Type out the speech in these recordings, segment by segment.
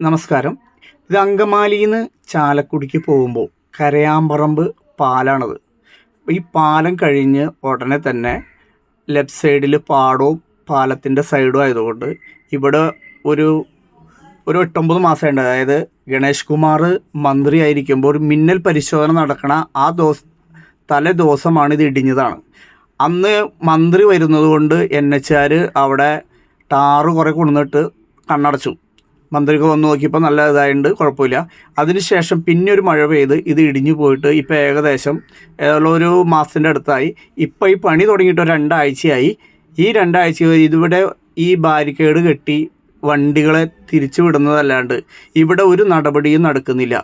നമസ്കാരം. ഇത് അങ്കമാലിയിൽ നിന്ന് ചാലക്കുടിക്ക് പോകുമ്പോൾ കരയാമ്പറമ്പ് പാലാണത്. ഈ പാലം കഴിഞ്ഞ് ഉടനെ തന്നെ ലെഫ്റ്റ് സൈഡിൽ പാടവും പാലത്തിൻ്റെ സൈഡും ആയതുകൊണ്ട് ഇവിടെ ഒരു 8-9 മാസമുണ്ട്. അതായത് ഗണേഷ് കുമാർ മന്ത്രി ആയിരിക്കുമ്പോൾ ഒരു മിന്നൽ പരിശോധന നടക്കണ ആ തലേ ദിവസമാണ് ഇത് ഇടിഞ്ഞതാണ്. അന്ന് മന്ത്രി വരുന്നത് കൊണ്ട് NHR അവിടെ ടാറ് കുറേ കൊണ്ടുവന്നിട്ട് കണ്ണടച്ചു. മന്ത്രിക്ക് വന്ന് നോക്കിയപ്പോൾ നല്ല ഇതായതുകൊണ്ട് കുഴപ്പമില്ല. അതിനുശേഷം പിന്നെ ഒരു മഴ പെയ്ത് ഇത് ഇടിഞ്ഞു പോയിട്ട് ഇപ്പോൾ ഏകദേശം ഒരു മാസത്തിൻ്റെ അടുത്തായി. ഇപ്പോൾ ഈ പണി തുടങ്ങിയിട്ട് 2 ആഴ്ചയായി. ഈ 2 ആഴ്ച ഇതിവിടെ ഈ ബാരിക്കേഡ് കെട്ടി വണ്ടികളെ തിരിച്ചു വിടുന്നതല്ലാണ്ട് ഇവിടെ ഒരു നടപടിയും നടക്കുന്നില്ല.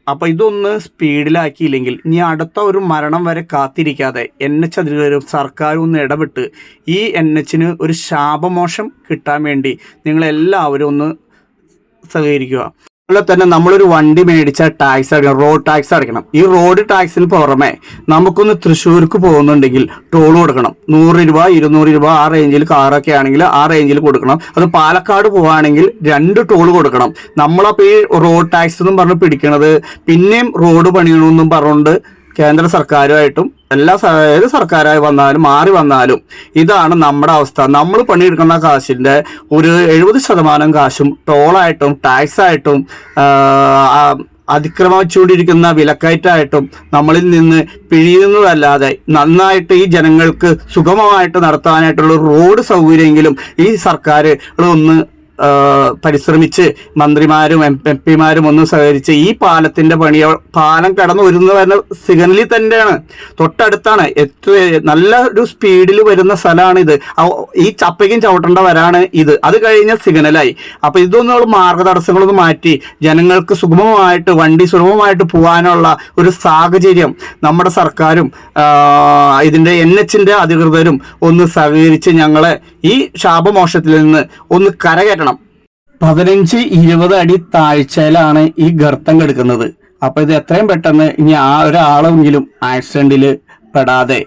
അപ്പോൾ ഇതൊന്ന് സ്പീഡിലാക്കിയില്ലെങ്കിൽ ഇനി അടുത്ത ഒരു മരണം വരെ കാത്തിരിക്കാതെ NH അധികൃതരും സർക്കാരും ഒന്ന് ഇടപെട്ട് ഈ NHന് ഒരു ശാപമോക്ഷം കിട്ടാൻ വേണ്ടി നിങ്ങളെല്ലാവരും ഒന്ന് സഹകരിക്കുക. അതുപോലെ തന്നെ നമ്മളൊരു വണ്ടി മേടിച്ചാൽ ടാക്സ് അടയ്ക്കണം, റോഡ് ടാക്സ് അടയ്ക്കണം. ഈ റോഡ് ടാക്സിന് പുറമെ നമുക്കൊന്ന് തൃശ്ശൂർക്ക് പോകുന്നുണ്ടെങ്കിൽ ടോൾ കൊടുക്കണം. 100 രൂപ 200 രൂപ ആ റേഞ്ചിൽ കാറൊക്കെ ആണെങ്കിൽ ആ റേഞ്ചിൽ കൊടുക്കണം. അത് പാലക്കാട് പോവുകയാണെങ്കിൽ 2 ടോൾ കൊടുക്കണം. നമ്മളപ്പോൾ ഈ റോഡ് ടാക്സ് എന്നും പറഞ്ഞ് പിടിക്കണത് പിന്നെയും റോഡ് പണിയണമെന്നും പറഞ്ഞുകൊണ്ട് കേന്ദ്ര സർക്കാരുമായിട്ടും ഏത് സർക്കാരായി വന്നാലും മാറി വന്നാലും ഇതാണ് നമ്മുടെ അവസ്ഥ. നമ്മൾ പണിയെടുക്കുന്ന കാശിൻ്റെ ഒരു 70% കാശും ടോളായിട്ടും ടാക്സായിട്ടും അതിക്രമിച്ചുകൊണ്ടിരിക്കുന്ന വിലക്കയറ്റായിട്ടും നമ്മളിൽ നിന്ന് പിഴിയുന്നതല്ലാതെ നന്നായിട്ട് ഈ ജനങ്ങൾക്ക് സുഗമമായിട്ട് നടത്താനായിട്ടുള്ള റോഡ് സൗകര്യമെങ്കിലും ഈ സർക്കാർ ഒന്ന് പരിശ്രമിച്ച് മന്ത്രിമാരും MP-മാരും ഒന്ന് സഹകരിച്ച് ഈ പാലത്തിന്റെ പാലം കടന്നു വരുന്ന സിഗ്നലിൽ തന്നെയാണ്, തൊട്ടടുത്താണ്. നല്ല ഒരു സ്പീഡിൽ വരുന്ന സ്ഥലമാണിത്. ഈ ചപ്പയ്ക്കും ചവിട്ടേണ്ട വരാണ് ഇത്. അത് കഴിഞ്ഞ സിഗ്നലായി. അപ്പൊ ഇതൊന്നുള്ള മാർഗതടസ്സങ്ങളൊന്ന് മാറ്റി ജനങ്ങൾക്ക് സുഗമമായിട്ട് വണ്ടി സുഗമമായിട്ട് പോകാനുള്ള ഒരു സാഹചര്യം നമ്മുടെ സർക്കാരും ഇതിന്റെ NHന്റെ അധികൃതരും ഒന്ന് സഹകരിച്ച് ഞങ്ങളെ ഈ ശാപമോക്ഷത്തിൽ നിന്ന് ഒന്ന് കരകയറ്റണം. 15-20 അടി താഴ്ചയിലാണ് ഈ ഗർത്തം കിടക്കുന്നത്. അപ്പൊ ഇത് എത്രയും പെട്ടെന്ന് ഇനി ഒരാളെങ്കിലും ആക്സിഡന്റിൽ പെടാതെ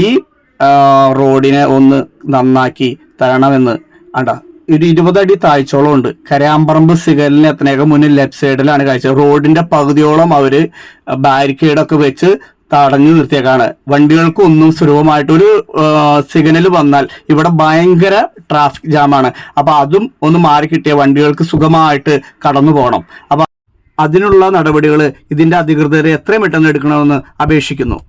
ഈ റോഡിനെ ഒന്ന് നന്നാക്കി തരണമെന്ന് ഒരു 20 അടി താഴ്ചയോളം ഉണ്ട്. കരയാമ്പറമ്പ് സിഗ്നലിന് എത്തനേക്ക് മുന്നിൽ ലെഫ്റ്റ് സൈഡിലാണ് കാഴ്ച. റോഡിന്റെ പകുതിയോളം അവര് ബാരിക്കേഡൊക്കെ വെച്ച് തടഞ്ഞു നിർത്തിയേക്കാണ്. വണ്ടികൾക്ക് ഒന്നും സുലഭമായിട്ടൊരു സിഗ്നൽ വന്നാൽ ഇവിടെ ഭയങ്കര ട്രാഫിക് ജാമാണ്. അപ്പൊ അതും ഒന്ന് മാറി കിട്ടിയ വണ്ടികൾക്ക് സുഗമമായിട്ട് കടന്നു പോകണം. അപ്പൊ അതിനുള്ള നടപടികൾ ഇതിന്റെ അധികൃതരെ എത്രയും പെട്ടെന്ന് എടുക്കണമെന്ന് അപേക്ഷിക്കുന്നു.